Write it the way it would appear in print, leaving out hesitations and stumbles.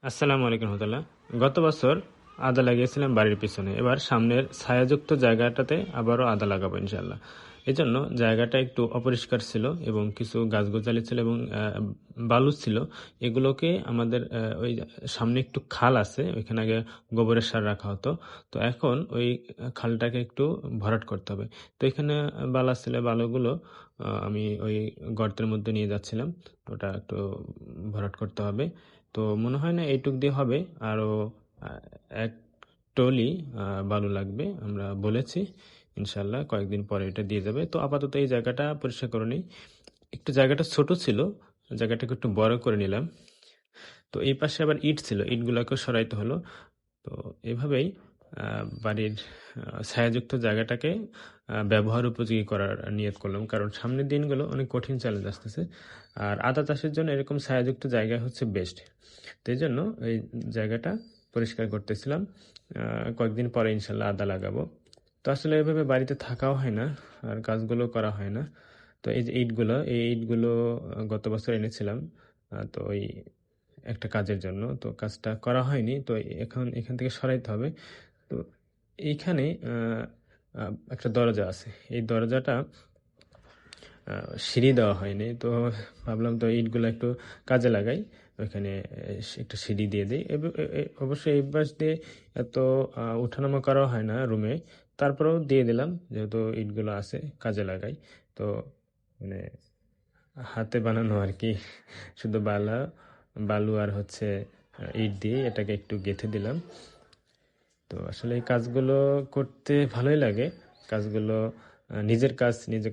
আসসালামু আলাইকুম রহমতুল্লাহ। গত বছর আদা লাগিয়েছিলাম বাড়ির পিছনে, এবার সামনের ছায়াযুক্ত জায়গাটাতে আবারও আদা লাগাবো ইনশাল্লাহ। এই জন্য জায়গাটা একটু অপরিষ্কার ছিল এবং কিছু গাছগাছালি ছিল এবং বালু ছিল। এগুলোকে আমাদের ওই সামনে একটু খাল আছে, ওইখানে আগে গোবরের সার রাখা হতো। তো এখন ওই খালটাকে একটু ভরাট করতে হবে। তো এখানে বালা ছিল, বালুগুলো আমি ওই গর্তের মধ্যে নিয়ে যাচ্ছিলাম। ওটা একটু ভরাট করতে হবে। তো মনে হয় না এইটুক দিয়ে হবে, আরো আহ, এক টলি বালু লাগবে। আমরা বলেছি ইনশাল্লাহ কয়েকদিন পরে এটা দিয়ে যাবে। তো আপাতত এই জায়গাটা পরিষ্কার করে নিই। একটু জায়গাটা ছোট ছিল, জায়গাটাকে একটু বড় করে নিলাম। তো এই পাশে আবার ইট ছিল, ইটগুলোকেও সরাইতে হলো। তো এভাবেই বাড়ির ছায়াযুক্ত জায়গাটাকে ব্যবহার উপযোগী করার নিয়ত করলাম, কারণ সামনের দিনগুলো অনেক কঠিন চ্যালেঞ্জ আসতেছে। আর আদা চাষের জন্য এরকম ছায়াযুক্ত জায়গা হচ্ছে বেস্ট। তো এই জন্য এই জায়গাটা পরিষ্কার করতেছিলাম। কয়েকদিন পরে ইনশাল্লাহ আদা লাগাবো। তো আসলে এভাবে বাড়িতে থাকাও হয় না, আর কাজগুলো করা হয় না। তো এই যে ইটগুলো, এই ইটগুলো গত বছর এনেছিলাম। তো ওই একটা কাজের জন্য, তো কাজটা করা হয়নি। তো এখন এখান থেকে সরাইতে হবে। তো এইখানে একটা দরজা আছে, এই দরজাটা সিঁড়ি দেওয়া হয়নি। তো ভাবলাম তো ইটগুলো একটু কাজে লাগাই, ওইখানে একটু সিঁড়ি দিয়ে দিই। অবশ্যই এই পাশ দিয়ে এত ওঠানামা করা হয় না রুমে, তারপরেও দিয়ে দিলাম যেহেতু ইটগুলো আছে, কাজে লাগাই। তো মানে হাতে বানানো আর কি, শুধু বালু আর হচ্ছে ইট দিয়ে এটাকে একটু গেঁথে দিলাম। তো আসলে এই কাজগুলো করতে ভালোই লাগে। কাজগুলো নিজের কাজ নিজে